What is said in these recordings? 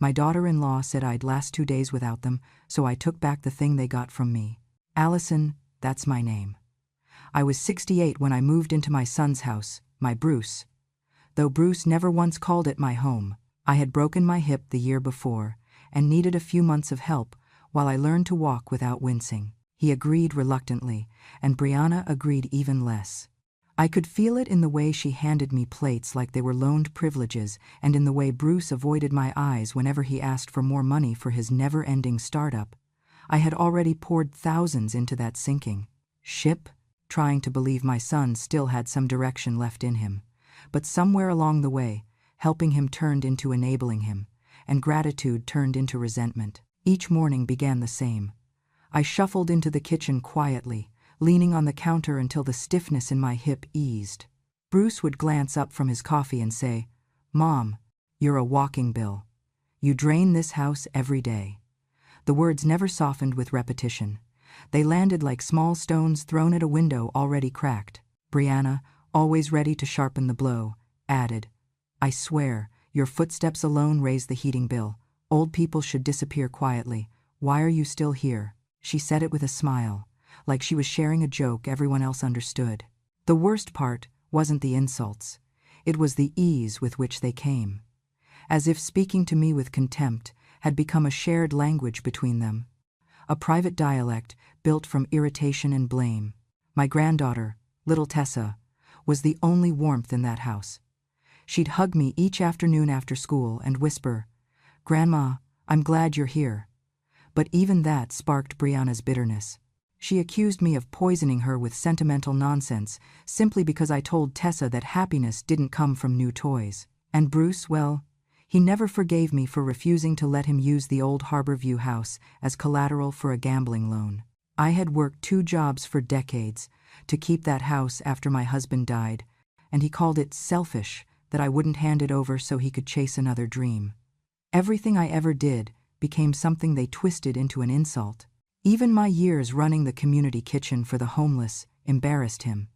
My daughter-in-law said I'd last 2 days without them, so I took back the thing they got from me. Allison, that's my name. I was 68 when I moved into my son's house, my Bruce. Though Bruce never once called it my home, I had broken my hip the year before and needed a few months of help while I learned to walk without wincing. He agreed reluctantly, and Brianna agreed even less. I could feel it in the way she handed me plates like they were loaned privileges, and in the way Bruce avoided my eyes whenever he asked for more money for his never-ending startup. I had already poured thousands into that sinking ship, trying to believe my son still had some direction left in him. But somewhere along the way, helping him turned into enabling him, and gratitude turned into resentment. Each morning began the same. I shuffled into the kitchen quietly, leaning on the counter until the stiffness in my hip eased. Bruce would glance up from his coffee and say, "Mom, you're a walking bill. You drain this house every day." The words never softened with repetition. They landed like small stones thrown at a window already cracked. Brianna, always ready to sharpen the blow, added, "I swear, your footsteps alone raise the heating bill. Old people should disappear quietly. Why are you still here?" She said it with a smile, like she was sharing a joke everyone else understood. The worst part wasn't the insults. It was the ease with which they came. As if speaking to me with contempt had become a shared language between them. A private dialect built from irritation and blame. My granddaughter, little Tessa, was the only warmth in that house. She'd hug me each afternoon after school and whisper, "Grandma, I'm glad you're here." But even that sparked Brianna's bitterness. She accused me of poisoning her with sentimental nonsense simply because I told Tessa that happiness didn't come from new toys. And Bruce, well, he never forgave me for refusing to let him use the old Harborview house as collateral for a gambling loan. I had worked 2 jobs for decades to keep that house after my husband died, and he called it selfish that I wouldn't hand it over so he could chase another dream. Everything I ever did became something they twisted into an insult. Even my years running the community kitchen for the homeless embarrassed him.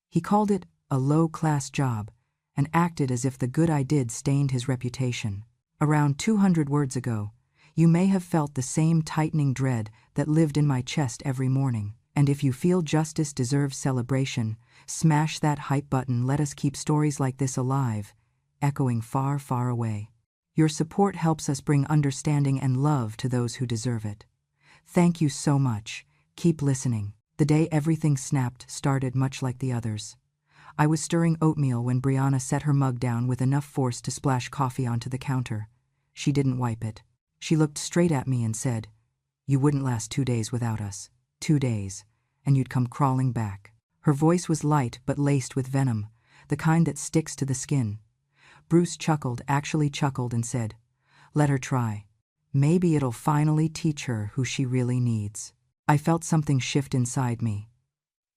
He called it a low-class job and acted as if the good I did stained his reputation. Around 200 words ago, you may have felt the same tightening dread that lived in my chest every morning. And if you feel justice deserves celebration, smash that hype button. Let us keep stories like this alive, echoing far, far away. Your support helps us bring understanding and love to those who deserve it. Thank you so much. Keep listening. The day everything snapped started much like the others. I was stirring oatmeal when Brianna set her mug down with enough force to splash coffee onto the counter. She didn't wipe it. She looked straight at me and said, "You wouldn't last 2 days without us. 2 days, and you'd come crawling back." Her voice was light but laced with venom, the kind that sticks to the skin. Bruce actually chuckled and said, "Let her try. Maybe it'll finally teach her who she really needs." I felt something shift inside me.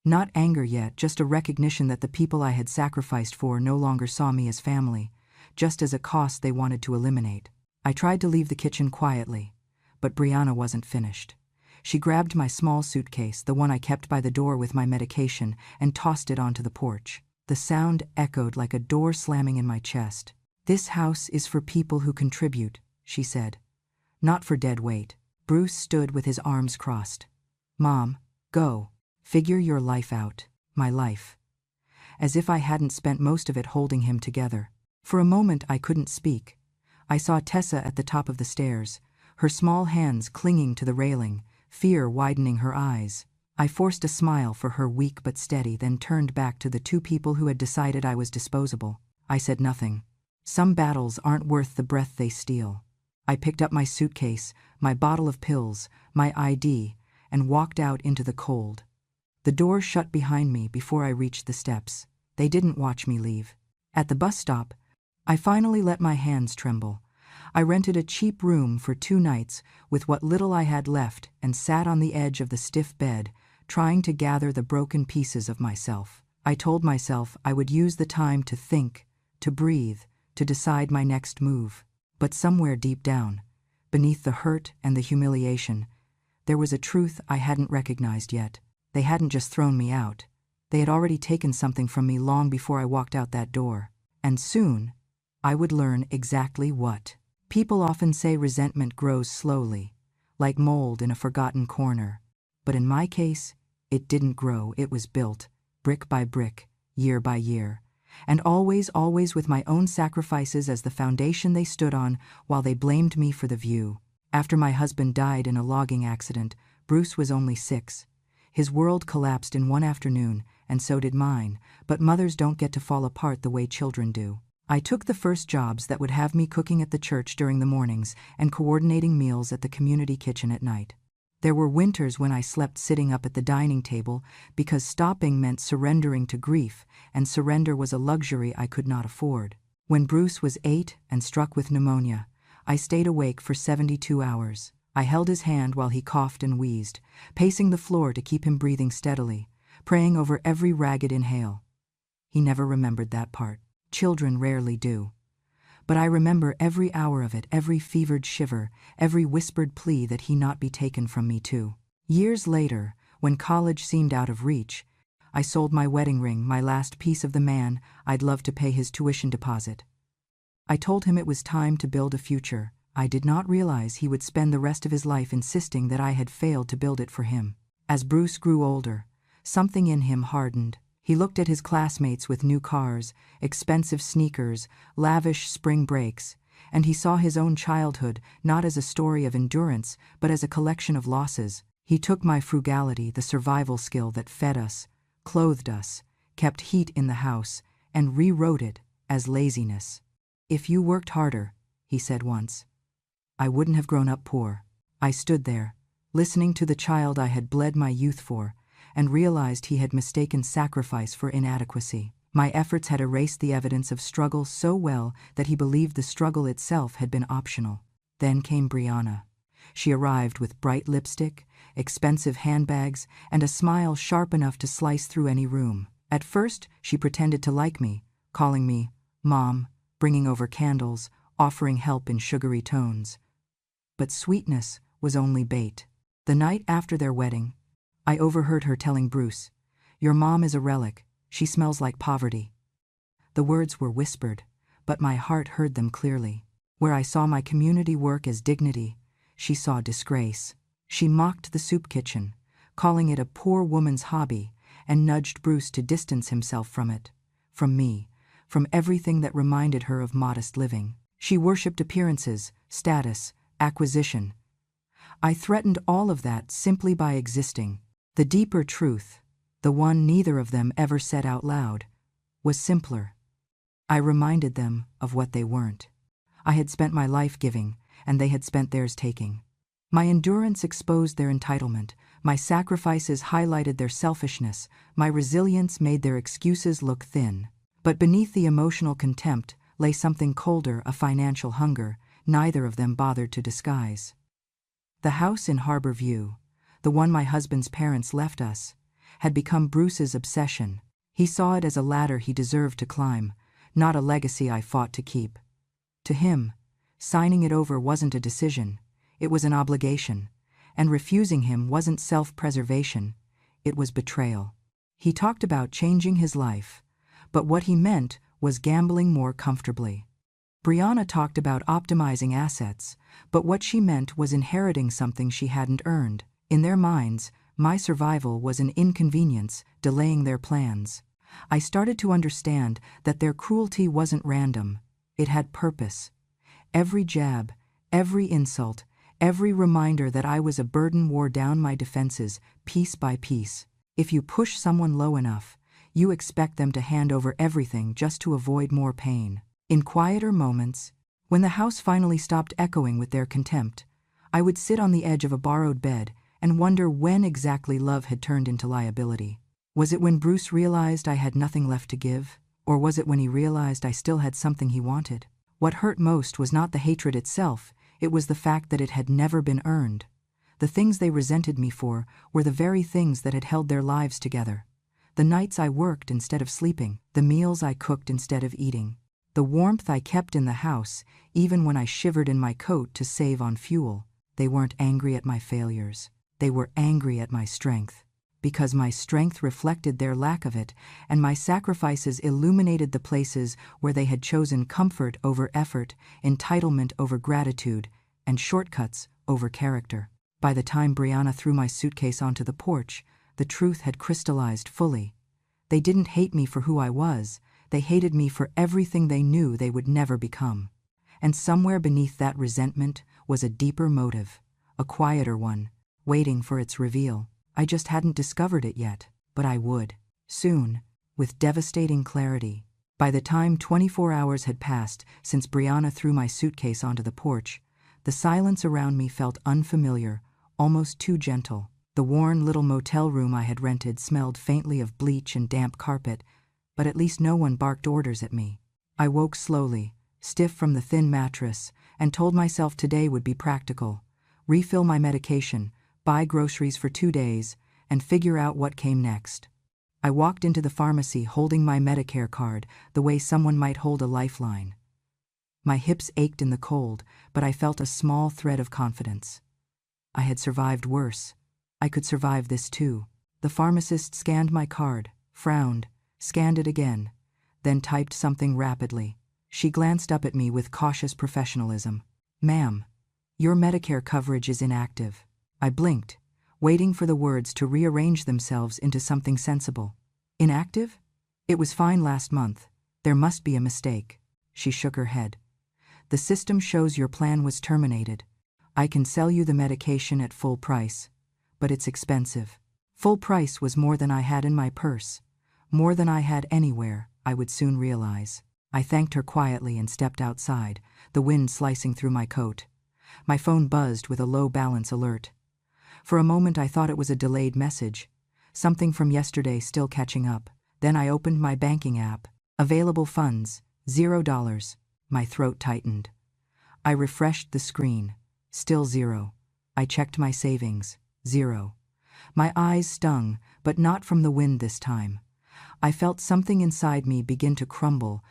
Not anger yet, just a recognition that the people I had sacrificed for no longer saw me as family, just as a cost they wanted to eliminate. I tried to leave the kitchen quietly, but Brianna wasn't finished. She grabbed my small suitcase, the one I kept by the door with my medication, and tossed it onto the porch. The sound echoed like a door slamming in my chest. "This house is for people who contribute," she said. "Not for dead weight." Bruce stood with his arms crossed. "Mom, go. Figure your life out." My life. As if I hadn't spent most of it holding him together. For a moment I couldn't speak. I saw Tessa at the top of the stairs, her small hands clinging to the railing, fear widening her eyes. I forced a smile for her, weak but steady, then turned back to the 2 people who had decided I was disposable. I said nothing. Some battles aren't worth the breath they steal. I picked up my suitcase, my bottle of pills, my ID, and walked out into the cold. The door shut behind me before I reached the steps. They didn't watch me leave. At the bus stop, I finally let my hands tremble. I rented a cheap room for 2 nights with what little I had left and sat on the edge of the stiff bed, trying to gather the broken pieces of myself. I told myself I would use the time to think, to breathe, to decide my next move. But somewhere deep down, beneath the hurt and the humiliation, there was a truth I hadn't recognized yet. They hadn't just thrown me out. They had already taken something from me long before I walked out that door. And soon, I would learn exactly what. People often say resentment grows slowly, like mold in a forgotten corner. But in my case, it didn't grow, it was built, brick by brick, year by year. And always, always with my own sacrifices as the foundation they stood on, while they blamed me for the view. After my husband died in a logging accident, Bruce was only 6. His world collapsed in one afternoon, and so did mine, but mothers don't get to fall apart the way children do. I took the first jobs that would have me cooking at the church during the mornings and coordinating meals at the community kitchen at night. There were winters when I slept sitting up at the dining table because stopping meant surrendering to grief, and surrender was a luxury I could not afford. When Bruce was 8 and struck with pneumonia, I stayed awake for 72 hours. I held his hand while he coughed and wheezed, pacing the floor to keep him breathing steadily, praying over every ragged inhale. He never remembered that part. Children rarely do. But I remember every hour of it, every fevered shiver, every whispered plea that he not be taken from me too. Years later, when college seemed out of reach, I sold my wedding ring, my last piece of the man I'd love to pay his tuition deposit. I told him it was time to build a future. I did not realize he would spend the rest of his life insisting that I had failed to build it for him. As Bruce grew older, something in him hardened. He looked at his classmates with new cars, expensive sneakers, lavish spring breaks, and he saw his own childhood not as a story of endurance, but as a collection of losses. He took my frugality, the survival skill that fed us, clothed us, kept heat in the house, and rewrote it as laziness. "If you worked harder," he said once, "I wouldn't have grown up poor." I stood there, listening to the child I had bled my youth for, and realized he had mistaken sacrifice for inadequacy. My efforts had erased the evidence of struggle so well that he believed the struggle itself had been optional. Then came Brianna. She arrived with bright lipstick, expensive handbags, and a smile sharp enough to slice through any room. At first, she pretended to like me, calling me Mom, bringing over candles, offering help in sugary tones. But sweetness was only bait. The night after their wedding, I overheard her telling Bruce, "Your mom is a relic. She smells like poverty." The words were whispered, but my heart heard them clearly. Where I saw my community work as dignity, she saw disgrace. She mocked the soup kitchen, calling it a poor woman's hobby, and nudged Bruce to distance himself from it, from me, from everything that reminded her of modest living. She worshipped appearances, status, acquisition. I threatened all of that simply by existing. The deeper truth, the one neither of them ever said out loud, was simpler. I reminded them of what they weren't. I had spent my life giving, and they had spent theirs taking. My endurance exposed their entitlement, my sacrifices highlighted their selfishness, my resilience made their excuses look thin. But beneath the emotional contempt lay something colder, a financial hunger neither of them bothered to disguise. The house in Harbor View, the one my husband's parents left us, had become Bruce's obsession. He saw it as a ladder he deserved to climb, not a legacy I fought to keep. To him, signing it over wasn't a decision, it was an obligation, and refusing him wasn't self-preservation, it was betrayal. He talked about changing his life, but what he meant was gambling more comfortably. Brianna talked about optimizing assets, but what she meant was inheriting something she hadn't earned. In their minds, my survival was an inconvenience, delaying their plans. I started to understand that their cruelty wasn't random, it had purpose. Every jab, every insult, every reminder that I was a burden wore down my defenses, piece by piece. If you push someone low enough, you expect them to hand over everything just to avoid more pain. In quieter moments, when the house finally stopped echoing with their contempt, I would sit on the edge of a borrowed bed and wonder when exactly love had turned into liability. Was it when Bruce realized I had nothing left to give? Or was it when he realized I still had something he wanted? What hurt most was not the hatred itself, it was the fact that it had never been earned. The things they resented me for were the very things that had held their lives together. The nights I worked instead of sleeping, the meals I cooked instead of eating, the warmth I kept in the house, even when I shivered in my coat to save on fuel. They weren't angry at my failures. They were angry at my strength. because my strength reflected their lack of it, and my sacrifices illuminated the places where they had chosen comfort over effort, entitlement over gratitude, and shortcuts over character. By the time Brianna threw my suitcase onto the porch, the truth had crystallized fully. They didn't hate me for who I was, they hated me for everything they knew they would never become. And somewhere beneath that resentment was a deeper motive, a quieter one, waiting for its reveal. I just hadn't discovered it yet, but I would. Soon, with devastating clarity. By the time 24 hours had passed since Brianna threw my suitcase onto the porch, the silence around me felt unfamiliar, almost too gentle. The worn little motel room I had rented smelled faintly of bleach and damp carpet, but at least no one barked orders at me. I woke slowly, stiff from the thin mattress, and told myself today would be practical. Refill my medication, buy groceries for 2 days, and figure out what came next. I walked into the pharmacy holding my Medicare card the way someone might hold a lifeline. My hips ached in the cold, but I felt a small thread of confidence. I had survived worse. I could survive this too. The pharmacist scanned my card, frowned, scanned it again, then typed something rapidly. She glanced up at me with cautious professionalism. "Ma'am, your Medicare coverage is inactive." I blinked, waiting for the words to rearrange themselves into something sensible. "Inactive? It was fine last month. There must be a mistake." She shook her head. "The system shows your plan was terminated. I can sell you the medication at full price, but it's expensive." Full price was more than I had in my purse, more than I had anywhere, I would soon realize. I thanked her quietly and stepped outside, the wind slicing through my coat. My phone buzzed with a low balance alert. For a moment I thought it was a delayed message, something from yesterday still catching up. Then I opened my banking app. Available funds, $0. My throat tightened. I refreshed the screen. Still zero. I checked my savings. Zero. My eyes stung, but not from the wind this time. I felt something inside me begin to crumble,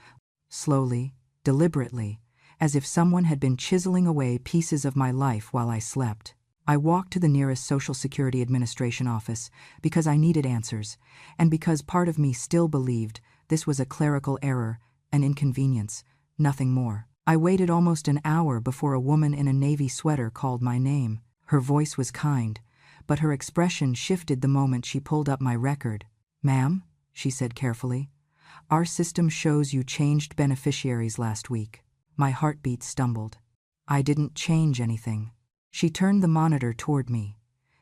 slowly, deliberately, as if someone had been chiseling away pieces of my life while I slept. I walked to the nearest Social Security Administration office because I needed answers, and because part of me still believed this was a clerical error, an inconvenience, nothing more. I waited almost an hour before a woman in a navy sweater called my name. Her voice was kind, but her expression shifted the moment she pulled up my record. "Ma'am," she said carefully, "our system shows you changed beneficiaries last week." My heartbeat stumbled. I didn't change anything. She turned the monitor toward me.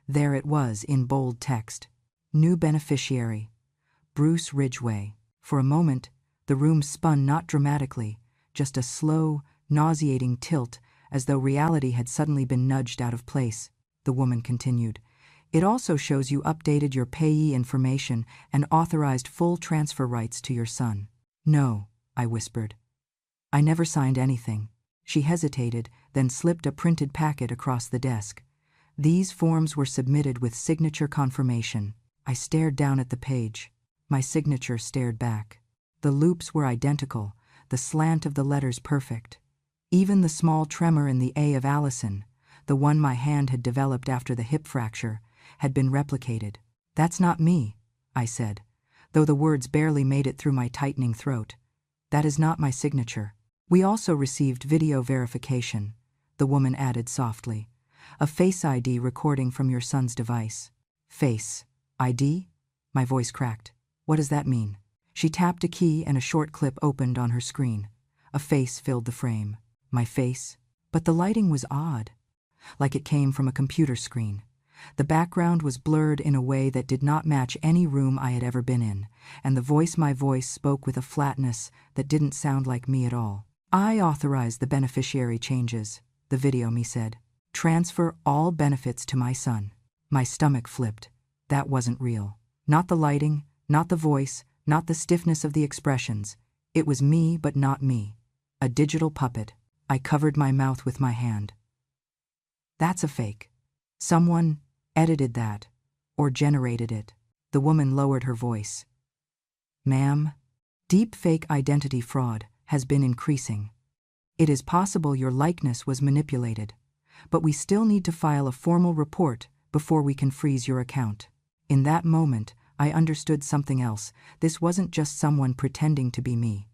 There it was in bold text. New beneficiary, Bruce Ridgway. For a moment, the room spun not dramatically, just a slow, nauseating tilt, as though reality had suddenly been nudged out of place. The woman continued. "It also shows you updated your payee information and authorized full transfer rights to your son." "No," I whispered. "I never signed anything." She hesitated, then slipped a printed packet across the desk. These forms were submitted with signature confirmation. I stared down at the page. My signature stared back. The loops were identical, the slant of the letters perfect. Even the small tremor in the A of Allison, the one my hand had developed after the hip fracture, had been replicated. "That's not me," I said, though the words barely made it through my tightening throat. "That is not my signature." "We also received video verification," the woman added softly. "A Face ID recording from your son's device." "Face ID?" My voice cracked. "What does that mean?" She tapped a key and a short clip opened on her screen. A face filled the frame. My face? But the lighting was odd, like it came from a computer screen. The background was blurred in a way that did not match any room I had ever been in, and my voice spoke with a flatness that didn't sound like me at all. "I authorize the beneficiary changes," the video me said. "Transfer all benefits to my son." My stomach flipped. That wasn't real. Not the lighting, not the voice, not the stiffness of the expressions. It was me, but not me. A digital puppet. I covered my mouth with my hand. "That's a fake. Someone edited that, or generated it." The woman lowered her voice. "Ma'am, deep fake identity fraud has been increasing. It is possible your likeness was manipulated, but we still need to file a formal report before we can freeze your account." In that moment, I understood something else. This wasn't just someone pretending to be me.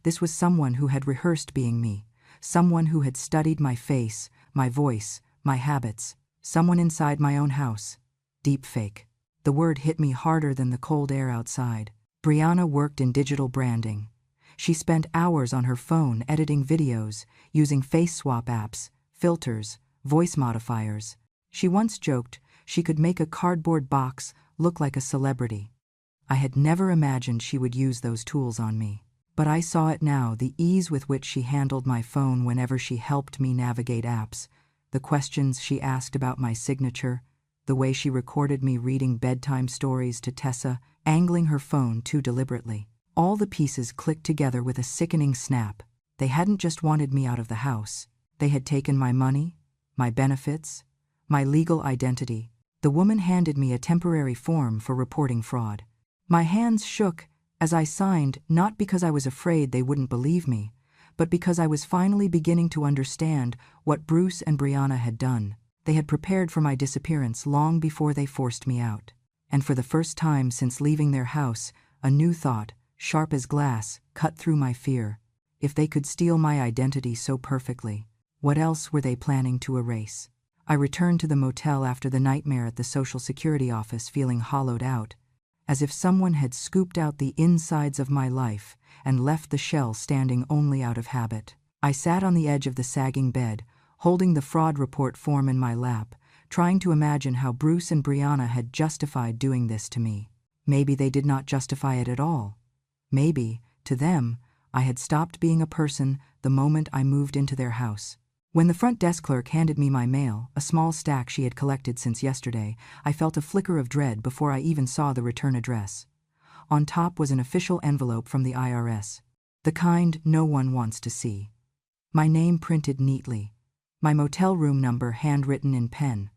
This was someone who had rehearsed being me, someone who had studied my face, my voice, my habits, someone inside my own house. Deepfake. The word hit me harder than the cold air outside. Brianna worked in digital branding. She spent hours on her phone editing videos, using face swap apps, filters, voice modifiers. She once joked she could make a cardboard box look like a celebrity. I had never imagined she would use those tools on me. But I saw it now, the ease with which she handled my phone whenever she helped me navigate apps, the questions she asked about my signature, the way she recorded me reading bedtime stories to Tessa, angling her phone too deliberately. All the pieces clicked together with a sickening snap. They hadn't just wanted me out of the house. They had taken my money, my benefits, my legal identity. The woman handed me a temporary form for reporting fraud. My hands shook as I signed, not because I was afraid they wouldn't believe me, but because I was finally beginning to understand what Bruce and Brianna had done. They had prepared for my disappearance long before they forced me out. And for the first time since leaving their house, a new thought, sharp as glass, cut through my fear. If they could steal my identity so perfectly, what else were they planning to erase? I returned to the motel after the nightmare at the Social Security office, feeling hollowed out, as if someone had scooped out the insides of my life and left the shell standing only out of habit. I sat on the edge of the sagging bed, holding the fraud report form in my lap, trying to imagine how Bruce and Brianna had justified doing this to me. Maybe they did not justify it at all. Maybe, to them, I had stopped being a person the moment I moved into their house. When the front desk clerk handed me my mail, a small stack she had collected since yesterday, I felt a flicker of dread before I even saw the return address. On top was an official envelope from the IRS, the kind no one wants to see. My name printed neatly, my motel room number handwritten in pen.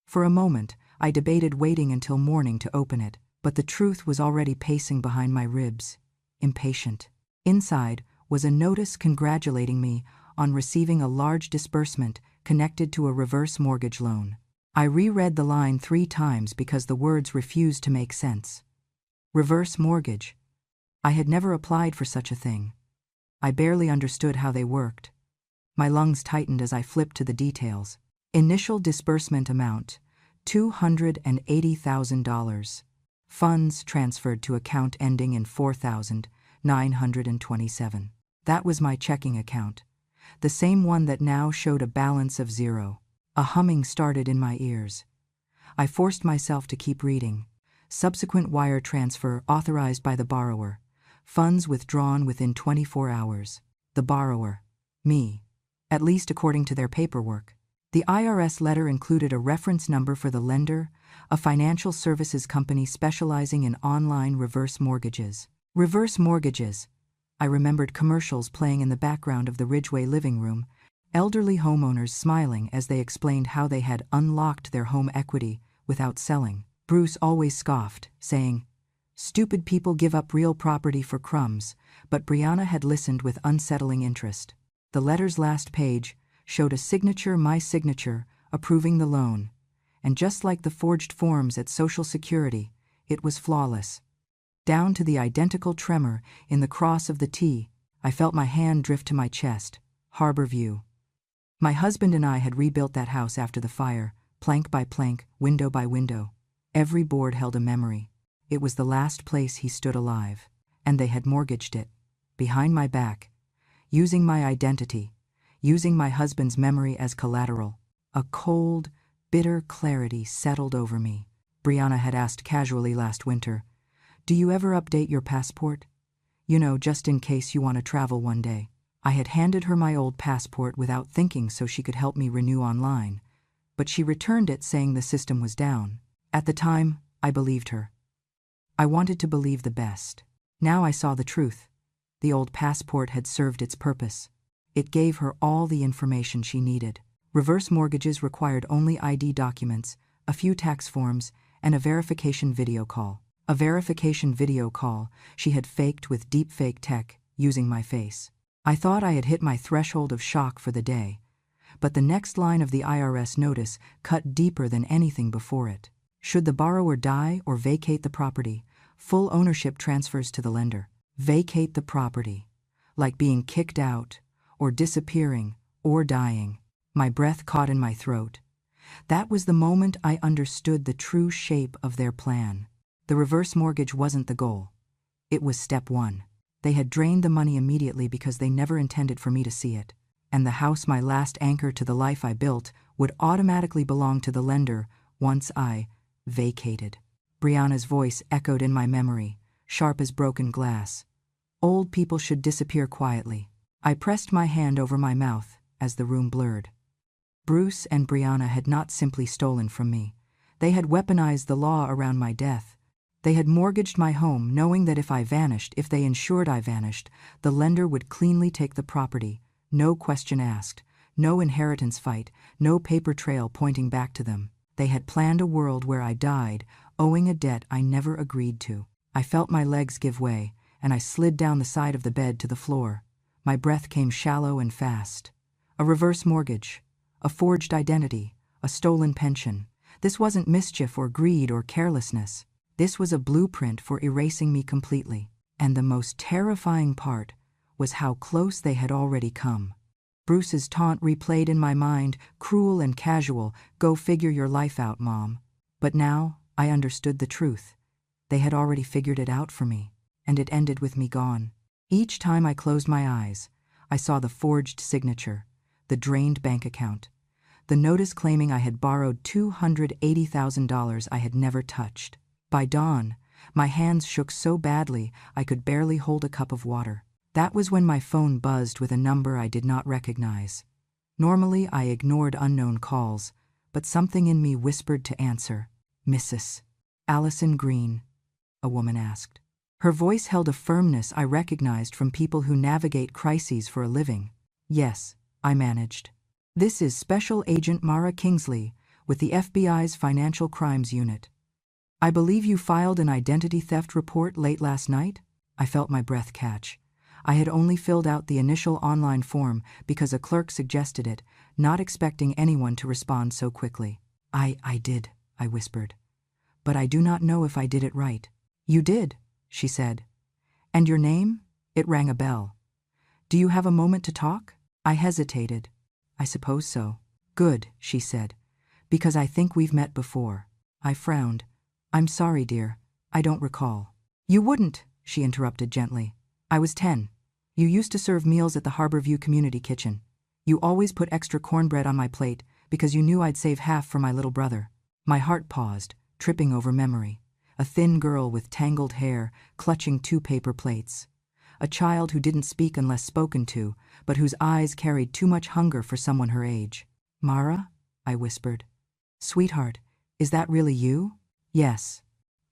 For a moment, I debated waiting until morning to open it, but the truth was already pacing behind my ribs, impatient. Inside was a notice congratulating me on receiving a large disbursement connected to a reverse mortgage loan. I reread the line 3 times because the words refused to make sense. Reverse mortgage. I had never applied for such a thing. I barely understood how they worked. My lungs tightened as I flipped to the details. Initial disbursement amount, $280,000. Funds transferred to account ending in 4,927. That was my checking account, the same one that now showed a balance of 0. A humming started in my ears. I forced myself to keep reading. Subsequent wire transfer authorized by the borrower. Funds withdrawn within 24 hours. The borrower. Me. At least according to their paperwork. The IRS letter included a reference number for the lender, a financial services company specializing in online reverse mortgages. Reverse mortgages. I remembered commercials playing in the background of the Ridgeway living room, elderly homeowners smiling as they explained how they had unlocked their home equity without selling. Bruce always scoffed, saying, "Stupid people give up real property for crumbs," but Brianna had listened with unsettling interest. The letter's last page showed a signature, my signature, approving the loan. And just like the forged forms at Social Security, it was flawless. Down to the identical tremor in the cross of the T, I felt my hand drift to my chest. Harbor View. My husband and I had rebuilt that house after the fire, plank by plank, window by window. Every board held a memory. It was the last place he stood alive. And they had mortgaged it, behind my back, using my identity, using my husband's memory as collateral. A cold, bitter clarity settled over me. Brianna had asked casually last winter, "Do you ever update your passport? You know, just in case you want to travel one day." I had handed her my old passport without thinking so she could help me renew online, but she returned it saying the system was down. At the time, I believed her. I wanted to believe the best. Now I saw the truth. The old passport had served its purpose. It gave her all the information she needed. Reverse mortgages required only ID documents, a few tax forms, and a verification video call. A verification video call she had faked with deepfake tech using my face. I thought I had hit my threshold of shock for the day, but the next line of the IRS notice cut deeper than anything before it. Should the borrower die or vacate the property, full ownership transfers to the lender. Vacate the property. Like being kicked out, or disappearing, or dying. My breath caught in my throat. That was the moment I understood the true shape of their plan. The reverse mortgage wasn't the goal. It was step one. They had drained the money immediately because they never intended for me to see it. And the house, my last anchor to the life I built, would automatically belong to the lender once I vacated. Brianna's voice echoed in my memory, sharp as broken glass. Old people should disappear quietly. I pressed my hand over my mouth as the room blurred. Bruce and Brianna had not simply stolen from me. They had weaponized the law around my death. They had mortgaged my home, knowing that if I vanished, if they ensured I vanished, the lender would cleanly take the property, no question asked, no inheritance fight, no paper trail pointing back to them. They had planned a world where I died, owing a debt I never agreed to. I felt my legs give way, and I slid down the side of the bed to the floor. My breath came shallow and fast. A reverse mortgage, a forged identity, a stolen pension. This wasn't mischief or greed or carelessness. This was a blueprint for erasing me completely. And the most terrifying part was how close they had already come. Bruce's taunt replayed in my mind, cruel and casual, "Go figure your life out, Mom." But now I understood the truth. They had already figured it out for me, and it ended with me gone. Each time I closed my eyes, I saw the forged signature, the drained bank account, the notice claiming I had borrowed $280,000 I had never touched. By dawn, my hands shook so badly I could barely hold a cup of water. That was when my phone buzzed with a number I did not recognize. Normally, I ignored unknown calls, but something in me whispered to answer. "Mrs. Allison Green?" a woman asked. Her voice held a firmness I recognized from people who navigate crises for a living. "Yes," I managed. "This is Special Agent Mara Kingsley with the FBI's Financial Crimes Unit. I believe you filed an identity theft report late last night?" I felt my breath catch. I had only filled out the initial online form because a clerk suggested it, not expecting anyone to respond so quickly. I did," I whispered. "But I do not know if I did it right." "You did," she said. "And your name?" It rang a bell. "Do you have a moment to talk?" I hesitated. "I suppose so." "Good," she said, "because I think we've met before." I frowned. "I'm sorry, dear. I don't recall." "You wouldn't," she interrupted gently. "I was 10. You used to serve meals at the Harborview Community Kitchen. You always put extra cornbread on my plate because you knew I'd save half for my little brother." My heart paused, tripping over memory. A thin girl with tangled hair, clutching 2 paper plates. A child who didn't speak unless spoken to, but whose eyes carried too much hunger for someone her age. "Mara?" I whispered. "Sweetheart, is that really you?" "Yes,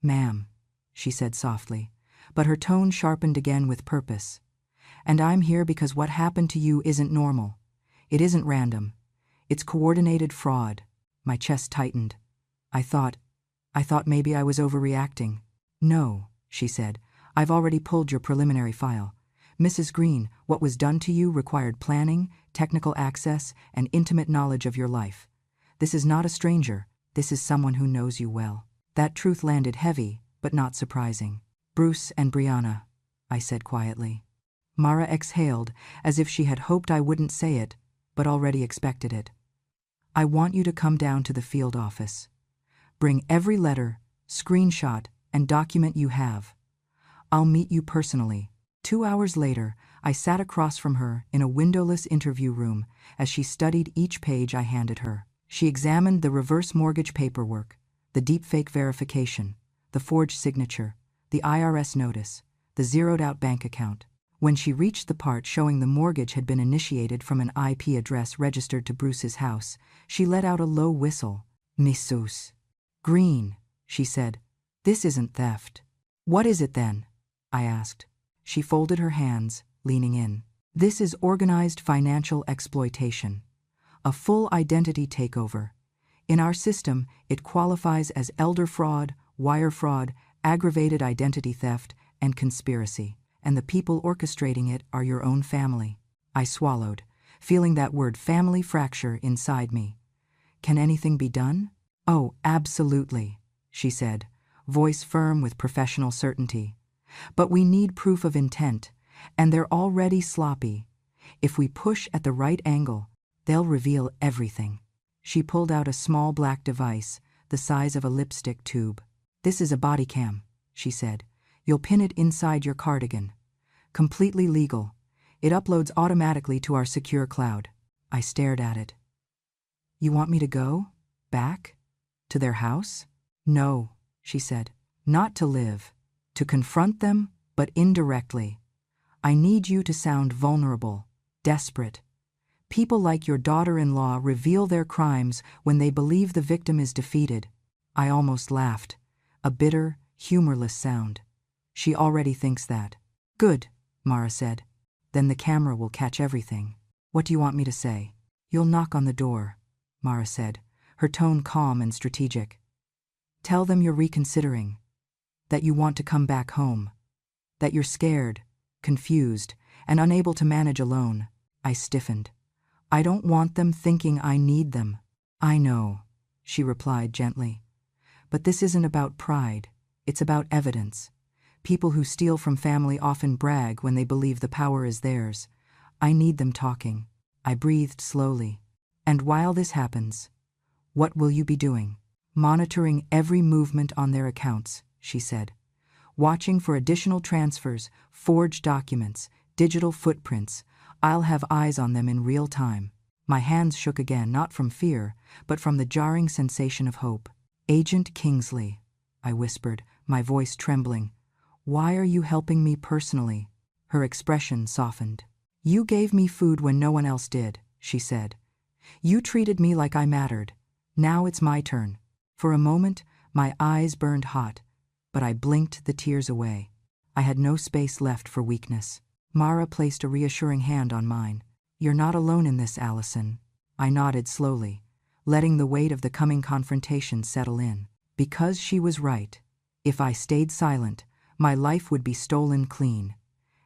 ma'am," she said softly, but her tone sharpened again with purpose. "And I'm here because what happened to you isn't normal. It isn't random. It's coordinated fraud." My chest tightened. I thought maybe I was overreacting. "No," she said. "I've already pulled your preliminary file. Mrs. Green, what was done to you required planning, technical access, and intimate knowledge of your life. This is not a stranger. This is someone who knows you well." That truth landed heavy, but not surprising. "Bruce and Brianna," I said quietly. Mara exhaled, as if she had hoped I wouldn't say it, but already expected it. "I want you to come down to the field office. Bring every letter, screenshot, and document you have. I'll meet you personally." 2 hours later, I sat across from her in a windowless interview room as she studied each page I handed her. She examined the reverse mortgage paperwork, the deepfake verification, the forged signature, the IRS notice, the zeroed-out bank account. When she reached the part showing the mortgage had been initiated from an IP address registered to Bruce's house, she let out a low whistle. "Mrs. Green," she said, "this isn't theft." "What is it then?" I asked. She folded her hands, leaning in. "This is organized financial exploitation. A full identity takeover. In our system, it qualifies as elder fraud, wire fraud, aggravated identity theft, and conspiracy. And the people orchestrating it are your own family." I swallowed, feeling that word family fracture inside me. "Can anything be done?" "Oh, absolutely," she said, voice firm with professional certainty. But we need proof of intent, and they're already sloppy. If we push at the right angle, they'll reveal everything. She pulled out a small black device, the size of a lipstick tube. This is a body cam, she said. You'll pin it inside your cardigan. Completely legal. It uploads automatically to our secure cloud. I stared at it. You want me to go? Back? To their house? No, she said. Not to live. To confront them, but indirectly. I need you to sound vulnerable, desperate. People like your daughter-in-law reveal their crimes when they believe the victim is defeated. I almost laughed. A bitter, humorless sound. She already thinks that. Good, Mara said. Then the camera will catch everything. What do you want me to say? You'll knock on the door, Mara said, her tone calm and strategic. Tell them you're reconsidering. That you want to come back home. That you're scared, confused, and unable to manage alone. I stiffened. I don't want them thinking I need them. I know, she replied gently. But this isn't about pride. It's about evidence. People who steal from family often brag when they believe the power is theirs. I need them talking. I breathed slowly. And while this happens, what will you be doing? Monitoring every movement on their accounts, she said. Watching for additional transfers, forged documents, digital footprints. I'll have eyes on them in real time. My hands shook again, not from fear, but from the jarring sensation of hope. Agent Kingsley, I whispered, my voice trembling. Why are you helping me personally? Her expression softened. You gave me food when no one else did, she said. You treated me like I mattered. Now it's my turn. For a moment, my eyes burned hot, but I blinked the tears away. I had no space left for weakness. Mara placed a reassuring hand on mine. You're not alone in this, Allison. I nodded slowly, letting the weight of the coming confrontation settle in. Because she was right. If I stayed silent, my life would be stolen clean.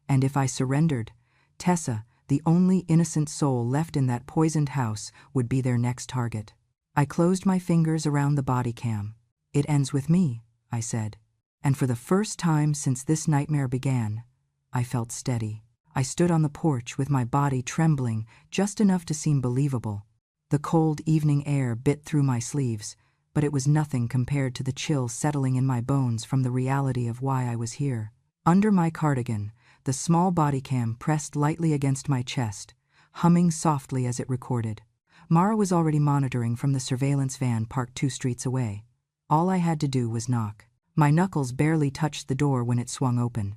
And if I surrendered, Tessa, the only innocent soul left in that poisoned house, would be their next target. I closed my fingers around the body cam. It ends with me, I said. And for the first time since this nightmare began, I felt steady. I stood on the porch with my body trembling just enough to seem believable. The cold evening air bit through my sleeves, but it was nothing compared to the chill settling in my bones from the reality of why I was here. Under my cardigan, the small body cam pressed lightly against my chest, humming softly as it recorded. Mara was already monitoring from the surveillance van parked 2 streets away. All I had to do was knock. My knuckles barely touched the door when it swung open.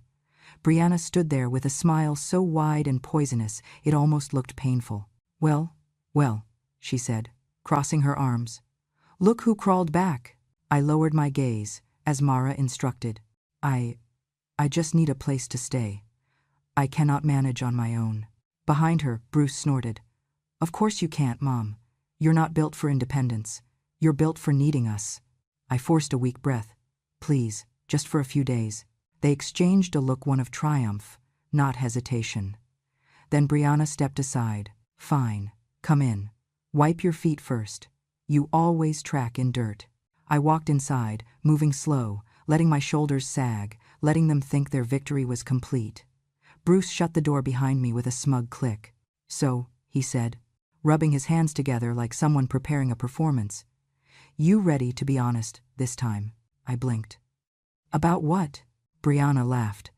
Brianna stood there with a smile so wide and poisonous it almost looked painful. Well, she said, crossing her arms. Look who crawled back. I lowered my gaze, as Mara instructed. I just need a place to stay. I cannot manage on my own. Behind her, Bruce snorted. Of course you can't, Mom. You're not built for independence. You're built for needing us. I forced a weak breath. Please, just for a few days. They exchanged a look, one of triumph, not hesitation. Then Brianna stepped aside. Fine, come in. Wipe your feet first. You always track in dirt. I walked inside, moving slow, letting my shoulders sag, letting them think their victory was complete. Bruce shut the door behind me with a smug click. So, he said, rubbing his hands together like someone preparing a performance. You ready to be honest this time? I blinked. About what? Brianna laughed.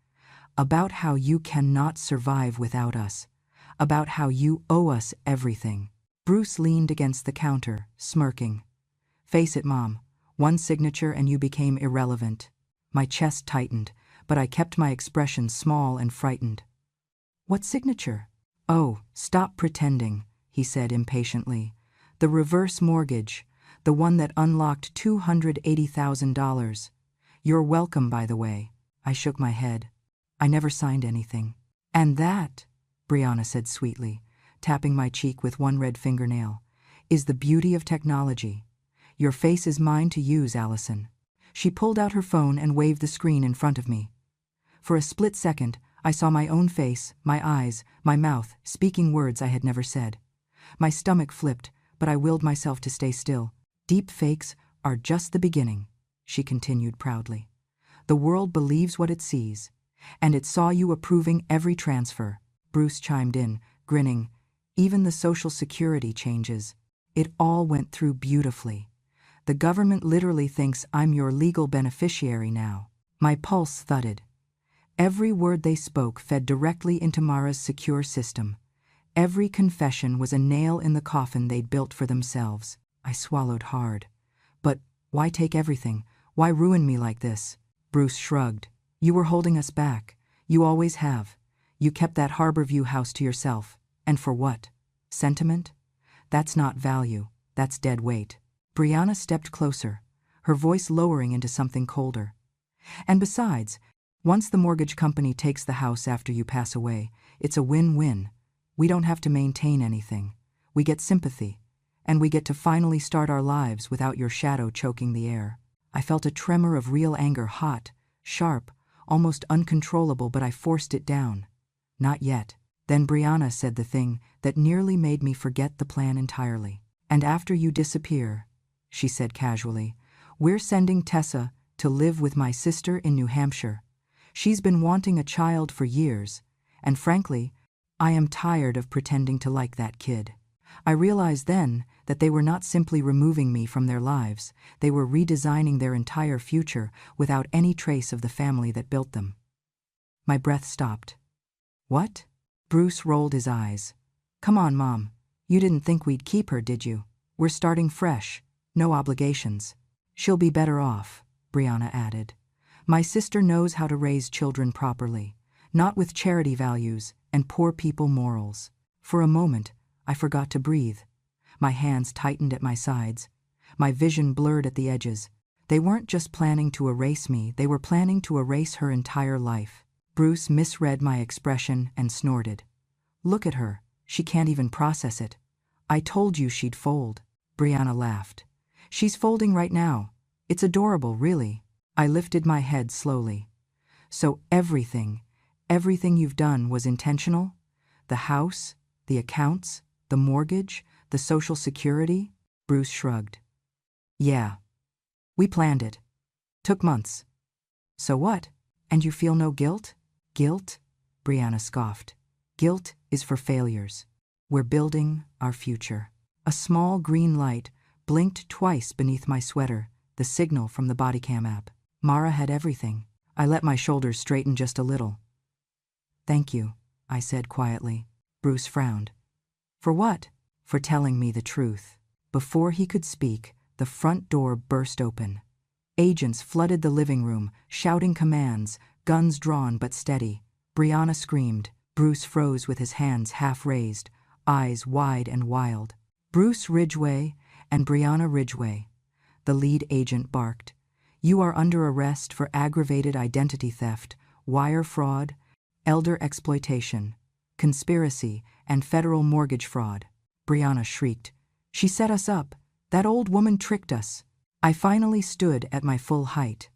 About how you cannot survive without us. About how you owe us everything. Bruce leaned against the counter, smirking. Face it, Mom. One signature and you became irrelevant. My chest tightened, but I kept my expression small and frightened. What signature? Oh, stop pretending, he said impatiently. The reverse mortgage, the one that unlocked $280,000. You're welcome, by the way. I shook my head. I never signed anything. And that, Brianna said sweetly, tapping my cheek with one red fingernail, is the beauty of technology. Your face is mine to use, Allison. She pulled out her phone and waved the screen in front of me. For a split second, I saw my own face, my eyes, my mouth, speaking words I had never said. My stomach flipped, but I willed myself to stay still. Deep fakes are just the beginning. she continued proudly. The world believes what it sees, and it saw you approving every transfer. Bruce chimed in, grinning. Even the Social Security changes. It all went through beautifully. The government literally thinks I'm your legal beneficiary now. My pulse thudded. Every word they spoke fed directly into Mara's secure system. Every confession was a nail in the coffin they'd built for themselves. I swallowed hard. But why take everything? Why ruin me like this? Bruce shrugged. You were holding us back. You always have. You kept that Harborview house to yourself. And for what? Sentiment? That's not value. That's dead weight. Brianna stepped closer, her voice lowering into something colder. And besides, once the mortgage company takes the house after you pass away, it's a win-win. We don't have to maintain anything. We get sympathy, and we get to finally start our lives without your shadow choking the air. I felt a tremor of real anger, hot, sharp, almost uncontrollable, but I forced it down. Not yet. Then Brianna said the thing that nearly made me forget the plan entirely. And after you disappear, she said casually, we're sending Tessa to live with my sister in New Hampshire. She's been wanting a child for years, and frankly, I am tired of pretending to like that kid. I realized then that they were not simply removing me from their lives, they were redesigning their entire future without any trace of the family that built them. My breath stopped. What? Bruce rolled his eyes. Come on, Mom. You didn't think we'd keep her, did you? We're starting fresh. No obligations. She'll be better off, Brianna added. My sister knows how to raise children properly, not with charity values and poor people morals. For a moment, I forgot to breathe. My hands tightened at my sides. My vision blurred at the edges. They weren't just planning to erase me, they were planning to erase her entire life. Bruce misread my expression and snorted. Look at her. She can't even process it. I told you she'd fold. Brianna laughed. She's folding right now. It's adorable, really. I lifted my head slowly. So everything you've done was intentional? The house, the accounts, the mortgage, the Social Security? Bruce shrugged. Yeah. We planned it. Took months. So what? And you feel no guilt? Guilt? Brianna scoffed. Guilt is for failures. We're building our future. A small green light blinked twice beneath my sweater, the signal from the bodycam app. Mara had everything. I let my shoulders straighten just a little. Thank you, I said quietly. Bruce frowned. For what? For telling me the truth. Before he could speak, the front door burst open. Agents flooded the living room, shouting commands, guns drawn but steady. Brianna screamed. Bruce froze with his hands half raised, eyes wide and wild. Bruce Ridgway and Brianna Ridgway. The lead agent barked. You are under arrest for aggravated identity theft, wire fraud, elder exploitation, conspiracy, and federal mortgage fraud. Brianna shrieked. She set us up. That old woman tricked us. I finally stood at my full height.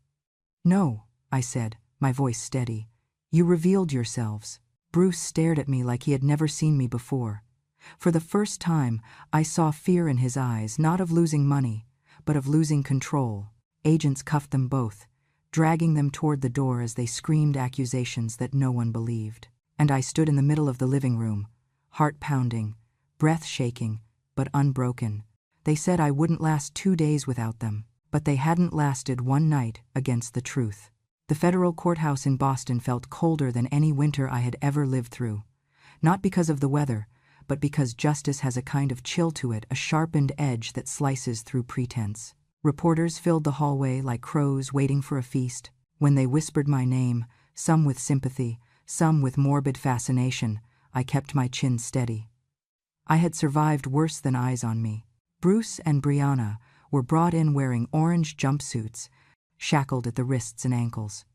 No, I said, my voice steady. You revealed yourselves. Bruce stared at me like he had never seen me before. For the first time, I saw fear in his eyes, not of losing money, but of losing control. Agents cuffed them both, dragging them toward the door as they screamed accusations that no one believed. And I stood in the middle of the living room, heart pounding, breath shaking, but unbroken. They said I wouldn't last 2 days without them, but they hadn't lasted one night against the truth. The federal courthouse in Boston felt colder than any winter I had ever lived through. Not because of the weather, but because justice has a kind of chill to it, a sharpened edge that slices through pretense. Reporters filled the hallway like crows waiting for a feast. When they whispered my name, some with sympathy, some with morbid fascination, I kept my chin steady. I had survived worse than eyes on me. Bruce and Brianna were brought in wearing orange jumpsuits, shackled at the wrists and ankles.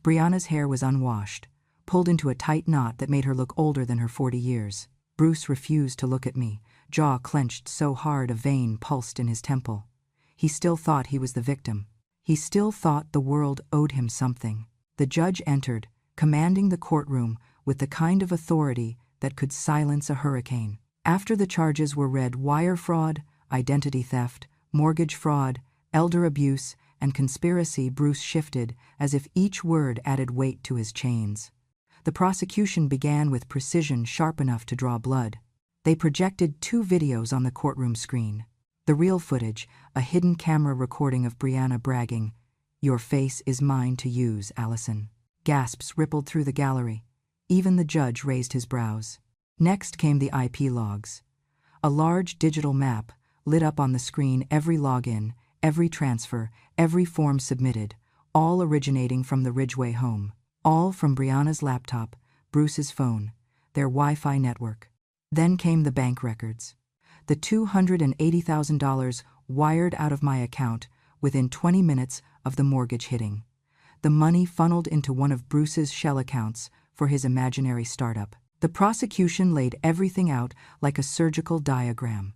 Brianna's hair was unwashed, pulled into a tight knot that made her look older than her 40 years. Bruce refused to look at me, jaw clenched so hard a vein pulsed in his temple. He still thought he was the victim. He still thought the world owed him something. The judge entered, commanding the courtroom with the kind of authority that could silence a hurricane. After the charges were read, wire fraud, identity theft, mortgage fraud, elder abuse, and conspiracy, Bruce shifted, as if each word added weight to his chains. The prosecution began with precision sharp enough to draw blood. They projected 2 videos on the courtroom screen. The real footage, a hidden camera recording of Brianna bragging, "Your face is mine to use, Allison." Gasps rippled through the gallery. Even the judge raised his brows. Next came the IP logs. A large digital map lit up on the screen, every login, every transfer, every form submitted, all originating from the Ridgway home. All from Brianna's laptop, Bruce's phone, their Wi-Fi network. Then came the bank records. The $280,000 wired out of my account within 20 minutes of the mortgage hitting. The money funneled into one of Bruce's shell accounts for his imaginary startup. The prosecution laid everything out like a surgical diagram.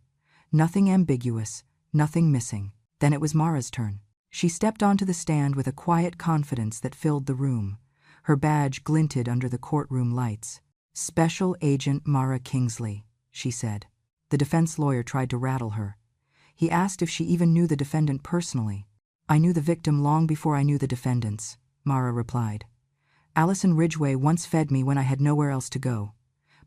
Nothing ambiguous, nothing missing. Then it was Mara's turn. She stepped onto the stand with a quiet confidence that filled the room. Her badge glinted under the courtroom lights. "Special Agent Mara Kingsley," she said. The defense lawyer tried to rattle her. He asked if she even knew the defendant personally. "I knew the victim long before I knew the defendants," Mara replied. "Allison Ridgway once fed me when I had nowhere else to go.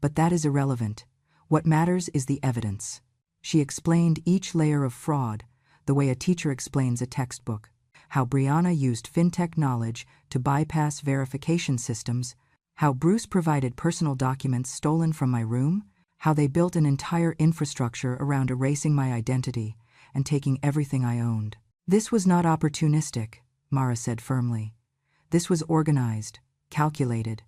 But that is irrelevant. What matters is the evidence." She explained each layer of fraud, the way a teacher explains a textbook. How Brianna used fintech knowledge to bypass verification systems, how Bruce provided personal documents stolen from my room, how they built an entire infrastructure around erasing my identity and taking everything I owned. "This was not opportunistic," Mara said firmly. "This was organized, calculated.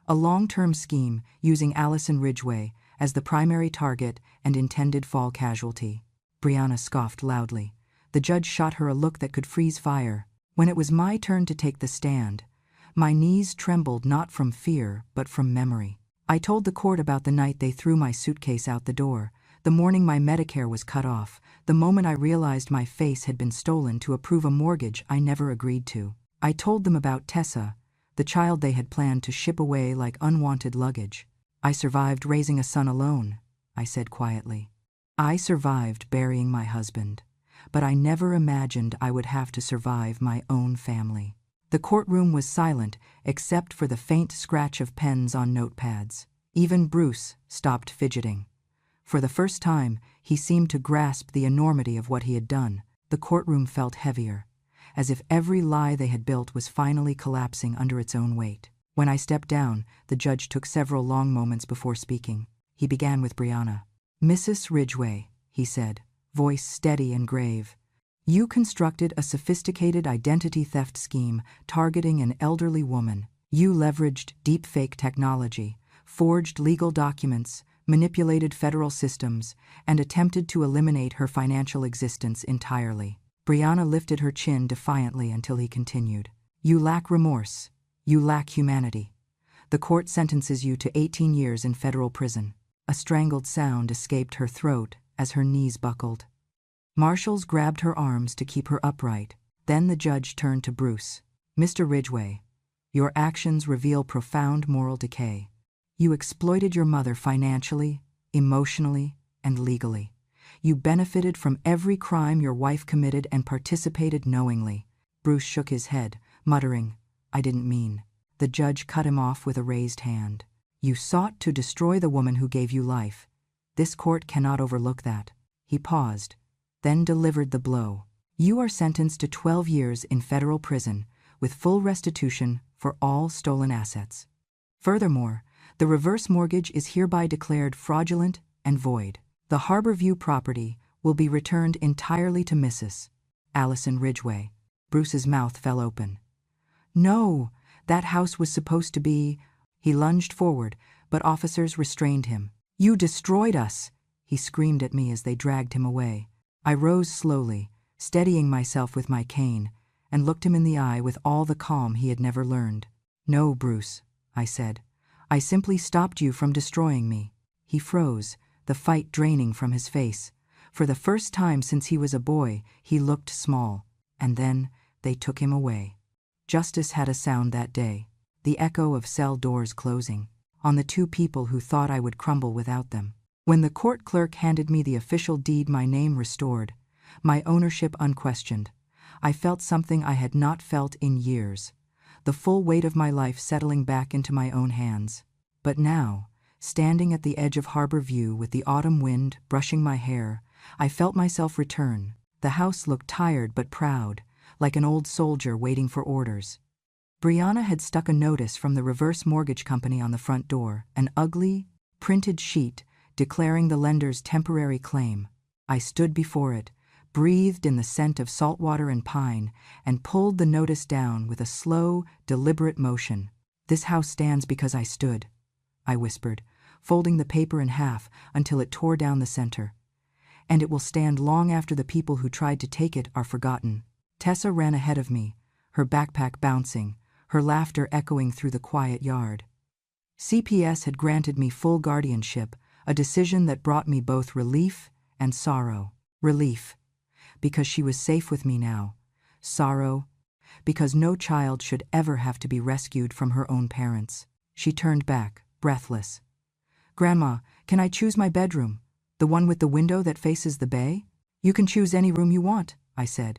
A long-term scheme using Allison Ridgway as the primary target and intended fall casualty." Brianna scoffed loudly. The judge shot her a look that could freeze fire. When it was my turn to take the stand, my knees trembled not from fear but from memory. I told the court about the night they threw my suitcase out the door, the morning my Medicare was cut off, the moment I realized my face had been stolen to approve a mortgage I never agreed to. I told them about Tessa, the child they had planned to ship away like unwanted luggage. "I survived raising a son alone," I said quietly. "I survived burying my husband, but I never imagined I would have to survive my own family." The courtroom was silent except for the faint scratch of pens on notepads. Even Bruce stopped fidgeting. For the first time, he seemed to grasp the enormity of what he had done. The courtroom felt heavier, as if every lie they had built was finally collapsing under its own weight. When I stepped down, the judge took several long moments before speaking. He began with Brianna. "Mrs. Ridgway," he said, voice steady and grave, "you constructed a sophisticated identity theft scheme targeting an elderly woman. You leveraged deepfake technology, forged legal documents, manipulated federal systems, and attempted to eliminate her financial existence entirely." Brianna lifted her chin defiantly until he continued. "You lack remorse. You lack humanity. The court sentences you to 18 years in federal prison." A strangled sound escaped her throat as her knees buckled. Marshals grabbed her arms to keep her upright. Then the judge turned to Bruce. "Mr. Ridgway, your actions reveal profound moral decay. You exploited your mother financially, emotionally, and legally. You benefited from every crime your wife committed and participated knowingly." Bruce shook his head, muttering, "I didn't mean." The judge cut him off with a raised hand. "You sought to destroy the woman who gave you life. This court cannot overlook that." He paused, then delivered the blow. "You are sentenced to 12 years in federal prison with full restitution for all stolen assets. Furthermore, the reverse mortgage is hereby declared fraudulent and void. The Harborview property will be returned entirely to Mrs. Allison Ridgway." Bruce's mouth fell open. "No, that house was supposed to be—" He lunged forward, but officers restrained him. "You destroyed us!" he screamed at me as they dragged him away. I rose slowly, steadying myself with my cane, and looked him in the eye with all the calm he had never learned. "No, Bruce," I said. "I simply stopped you from destroying me." He froze, the fight draining from his face. For the first time since he was a boy, he looked small. And then they took him away. Justice had a sound that day, the echo of cell doors closing, on the 2 people who thought I would crumble without them. When the court clerk handed me the official deed, my name restored, my ownership unquestioned, I felt something I had not felt in years, the full weight of my life settling back into my own hands. But now, standing at the edge of Harbor View with the autumn wind brushing my hair, I felt myself return. The house looked tired but proud, like an old soldier waiting for orders. Brianna had stuck a notice from the reverse mortgage company on the front door, an ugly, printed sheet declaring the lender's temporary claim. I stood before it, breathed in the scent of salt water and pine, and pulled the notice down with a slow, deliberate motion. "This house stands because I stood," I whispered, folding the paper in half until it tore down the center. "And it will stand long after the people who tried to take it are forgotten." Tessa ran ahead of me, her backpack bouncing, her laughter echoing through the quiet yard. CPS had granted me full guardianship, a decision that brought me both relief and sorrow. Relief, because she was safe with me now. Sorrow, because no child should ever have to be rescued from her own parents. She turned back, breathless. "Grandma, can I choose my bedroom? The one with the window that faces the bay?" "You can choose any room you want," I said.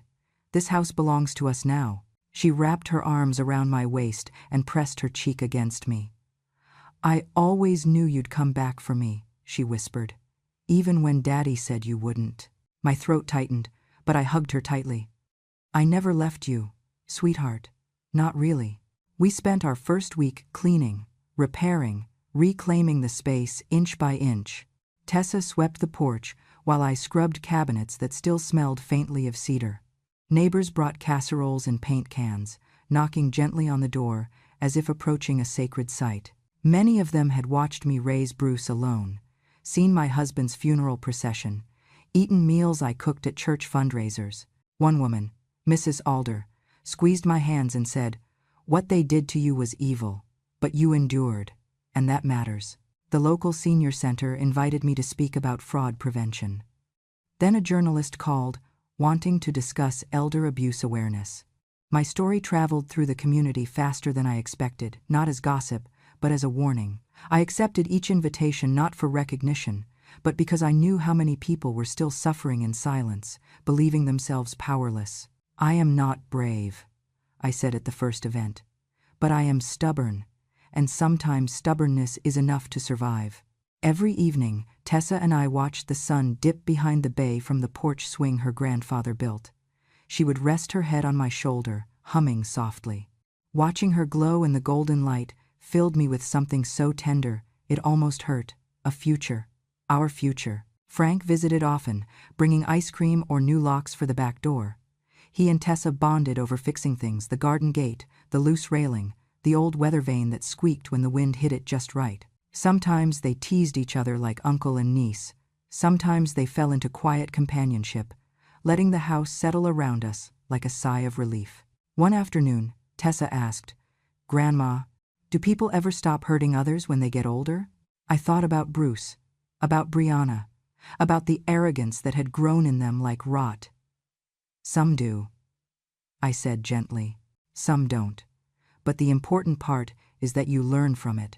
"This house belongs to us now." She wrapped her arms around my waist and pressed her cheek against me. "I always knew you'd come back for me," she whispered. "Even when Daddy said you wouldn't." My throat tightened, but I hugged her tightly. "I never left you, sweetheart. Not really." We spent our first week cleaning, repairing, reclaiming the space inch by inch. Tessa swept the porch while I scrubbed cabinets that still smelled faintly of cedar. Neighbors brought casseroles and paint cans, knocking gently on the door as if approaching a sacred site. Many of them had watched me raise Bruce alone, seen my husband's funeral procession, eaten meals I cooked at church fundraisers. One woman, Mrs. Alder, squeezed my hands and said, "What they did to you was evil, but you endured, and that matters." The local senior center invited me to speak about fraud prevention. Then a journalist called, wanting to discuss elder abuse awareness. My story traveled through the community faster than I expected, not as gossip, but as a warning. I accepted each invitation not for recognition, but because I knew how many people were still suffering in silence, believing themselves powerless. "I am not brave," I said at the first event, "but I am stubborn, and sometimes stubbornness is enough to survive." Every evening, Tessa and I watched the sun dip behind the bay from the porch swing her grandfather built. She would rest her head on my shoulder, humming softly. Watching her glow in the golden light filled me with something so tender, it almost hurt. A future. Our future. Frank visited often, bringing ice cream or new locks for the back door. He and Tessa bonded over fixing things, the garden gate, the loose railing, the old weather vane that squeaked when the wind hit it just right. Sometimes they teased each other like uncle and niece. Sometimes they fell into quiet companionship, letting the house settle around us like a sigh of relief. One afternoon, Tessa asked, "Grandma, do people ever stop hurting others when they get older?" I thought about Bruce, about Brianna, about the arrogance that had grown in them like rot. "Some do," I said gently. "Some don't. But the important part is that you learn from it,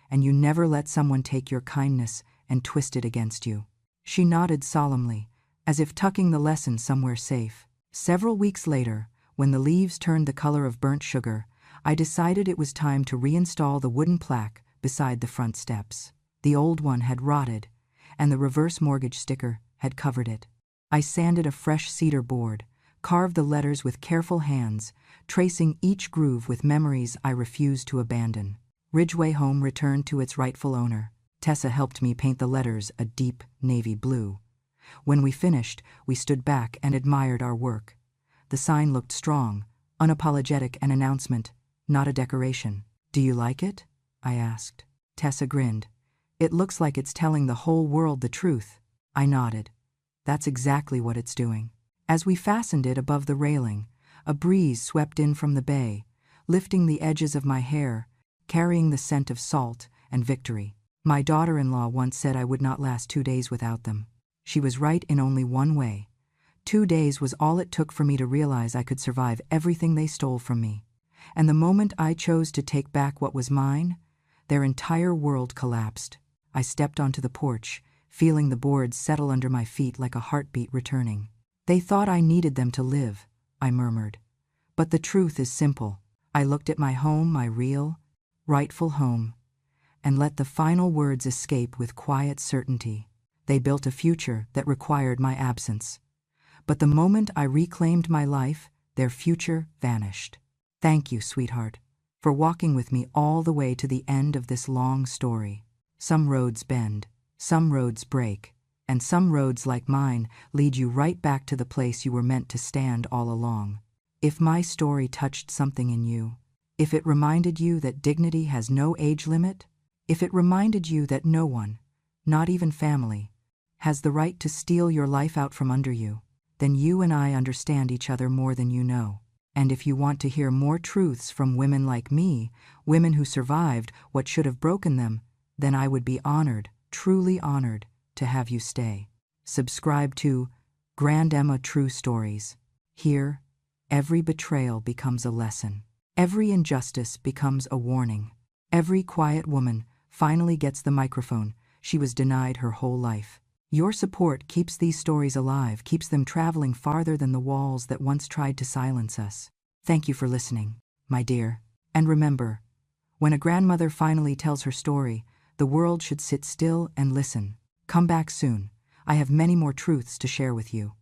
and you never let someone take your kindness and twist it against you." She nodded solemnly, as if tucking the lesson somewhere safe. Several weeks later, when the leaves turned the color of burnt sugar, I decided it was time to reinstall the wooden plaque beside the front steps. The old one had rotted, and the reverse mortgage sticker had covered it. I sanded a fresh cedar board, carved the letters with careful hands, tracing each groove with memories I refused to abandon. Ridgeway Home returned to its rightful owner. Tessa helped me paint the letters a deep navy blue. When we finished, we stood back and admired our work. The sign looked strong, unapologetic, an announcement, not a decoration. "Do you like it?" I asked. Tessa grinned. "It looks like it's telling the whole world the truth." I nodded. "That's exactly what it's doing." As we fastened it above the railing, a breeze swept in from the bay, lifting the edges of my hair, carrying the scent of salt and victory. My daughter-in-law once said I would not last 2 days without them. She was right in only one way. 2 days was all it took for me to realize I could survive everything they stole from me. And the moment I chose to take back what was mine, their entire world collapsed. I stepped onto the porch, feeling the boards settle under my feet like a heartbeat returning. They thought I needed them to live, I murmured. But the truth is simple. I looked at my home, my real, rightful home, and let the final words escape with quiet certainty. They built a future that required my absence. But the moment I reclaimed my life, their future vanished. Thank you, sweetheart, for walking with me all the way to the end of this long story. Some roads bend, some roads break, and some roads like mine lead you right back to the place you were meant to stand all along. If my story touched something in you, if it reminded you that dignity has no age limit, if it reminded you that no one, not even family, has the right to steal your life out from under you, then you and I understand each other more than you know. And if you want to hear more truths from women like me, women who survived what should have broken them, then I would be honored, truly honored, to have you stay. Subscribe to Grand Emma True Stories. Here, every betrayal becomes a lesson. Every injustice becomes a warning. Every quiet woman finally gets the microphone she was denied her whole life. Your support keeps these stories alive, keeps them traveling farther than the walls that once tried to silence us. Thank you for listening, my dear. And remember, when a grandmother finally tells her story, the world should sit still and listen. Come back soon. I have many more truths to share with you.